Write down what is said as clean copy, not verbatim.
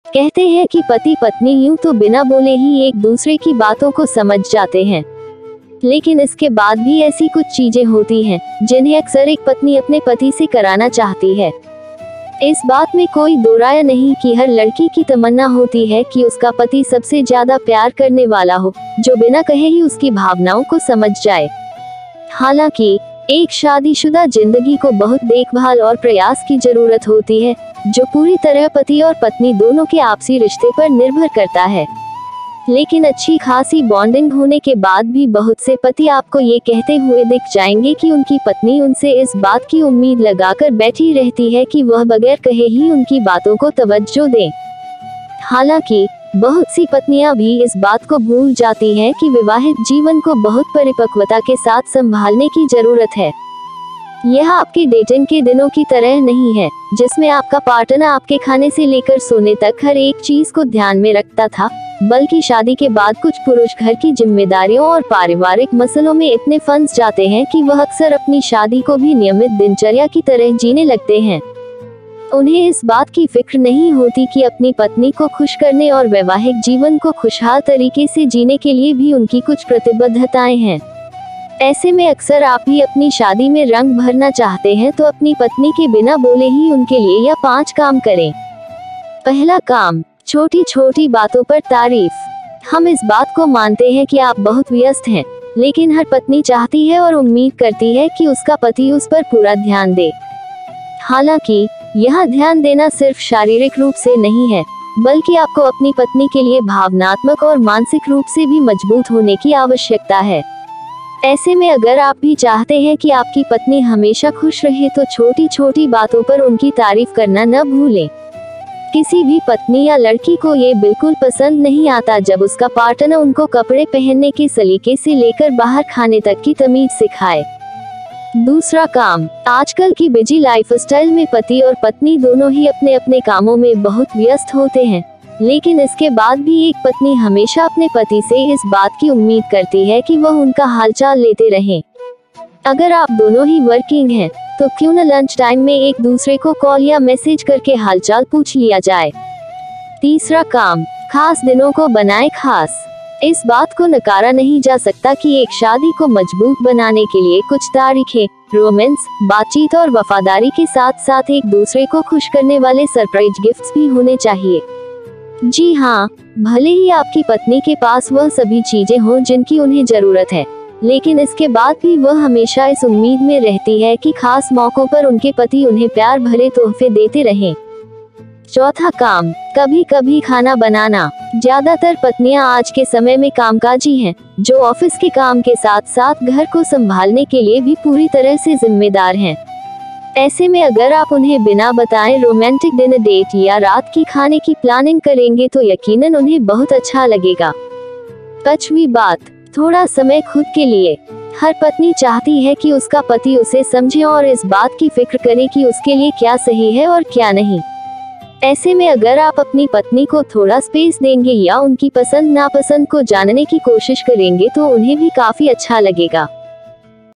कहते हैं कि पति पत्नी यूं तो बिना बोले ही एक दूसरे की बातों को समझ जाते हैं, लेकिन इसके बाद भी ऐसी कुछ चीजें होती हैं जिन्हें अक्सर एक पत्नी अपने पति से कराना चाहती है। इस बात में कोई दो राय नहीं कि हर लड़की की तमन्ना होती है कि उसका पति सबसे ज्यादा प्यार करने वाला हो, जो बिना कहे ही उसकी भावनाओं को समझ जाए। हालांकि एक शादीशुदा जिंदगी को बहुत देखभाल और प्रयास की जरूरत होती है, जो पूरी तरह पति और पत्नी दोनों के आपसी रिश्ते पर निर्भर करता है। लेकिन अच्छी खासी बॉन्डिंग होने के बाद भी बहुत से पति आपको ये कहते हुए दिख जाएंगे कि उनकी पत्नी उनसे इस बात की उम्मीद लगाकर बैठी रहती है कि वह बगैर कहे ही उनकी बातों को तवज्जो दें। हालांकि बहुत सी पत्नियां भी इस बात को भूल जाती हैं कि विवाहित जीवन को बहुत परिपक्वता के साथ संभालने की जरूरत है। यह आपके डेटिंग के दिनों की तरह नहीं है, जिसमें आपका पार्टनर आपके खाने से लेकर सोने तक हर एक चीज को ध्यान में रखता था, बल्कि शादी के बाद कुछ पुरुष घर की जिम्मेदारियों और पारिवारिक मसलों में इतने फंस जाते हैं कि वह अक्सर अपनी शादी को भी नियमित दिनचर्या की तरह जीने लगते हैं। उन्हें इस बात की फिक्र नहीं होती कि अपनी पत्नी को खुश करने और वैवाहिक जीवन को खुशहाल तरीके से जीने के लिए भी उनकी कुछ प्रतिबद्धताएं हैं। ऐसे में अक्सर आप भी अपनी शादी में रंग भरना चाहते हैं तो अपनी पत्नी के बिना बोले ही उनके लिए यह 5 काम करें। पहला काम, छोटी छोटी बातों पर तारीफ। हम इस बात को मानते हैं कि आप बहुत व्यस्त हैं, लेकिन हर पत्नी चाहती है और उम्मीद करती है कि उसका पति उस पर पूरा ध्यान दे। हालांकि यह ध्यान देना सिर्फ शारीरिक रूप से नहीं है, बल्कि आपको अपनी पत्नी के लिए भावनात्मक और मानसिक रूप से भी मजबूत होने की आवश्यकता है। ऐसे में अगर आप भी चाहते हैं कि आपकी पत्नी हमेशा खुश रहे तो छोटी छोटी बातों पर उनकी तारीफ करना न भूलें। किसी भी पत्नी या लड़की को ये बिल्कुल पसंद नहीं आता जब उसका पार्टनर उनको कपड़े पहनने के सलीके से लेकर बाहर खाने तक की तमीज सिखाए। दूसरा काम, आजकल की बिजी लाइफस्टाइल में पति और पत्नी दोनों ही अपने अपने कामों में बहुत व्यस्त होते हैं, लेकिन इसके बाद भी एक पत्नी हमेशा अपने पति से इस बात की उम्मीद करती है कि वह उनका हालचाल लेते रहें। अगर आप दोनों ही वर्किंग हैं, तो क्यों न लंच टाइम में एक दूसरे को कॉल या मैसेज करके हालचाल पूछ लिया जाए। तीसरा काम, खास दिनों को बनाएं खास। इस बात को नकारा नहीं जा सकता कि एक शादी को मजबूत बनाने के लिए कुछ तारीखें, रोमांस, बातचीत और वफादारी के साथ साथ एक दूसरे को खुश करने वाले सरप्राइज गिफ्ट्स भी होने चाहिए। जी हाँ, भले ही आपकी पत्नी के पास वह सभी चीजें हों जिनकी उन्हें जरूरत है, लेकिन इसके बाद भी वह हमेशा इस उम्मीद में रहती है कि खास मौकों पर उनके पति उन्हें प्यार भरे तोहफे देते रहें। चौथा काम, कभी कभी खाना बनाना। ज्यादातर पत्नियां आज के समय में कामकाजी हैं, जो ऑफिस के काम के साथ साथ घर को संभालने के लिए भी पूरी तरह से जिम्मेदार हैं। ऐसे में अगर आप उन्हें बिना बताए रोमांटिक डिनर डेट या रात की खाने की प्लानिंग करेंगे तो यकीनन उन्हें बहुत अच्छा लगेगा। 5वीं बात, थोड़ा समय खुद के लिए। हर पत्नी चाहती है कि उसका पति उसे समझे और इस बात की फिक्र करे कि उसके लिए क्या सही है और क्या नहीं। ऐसे में अगर आप अपनी पत्नी को थोड़ा स्पेस देंगे या उनकी पसंद नापसंद को जानने की कोशिश करेंगे तो उन्हें भी काफी अच्छा लगेगा।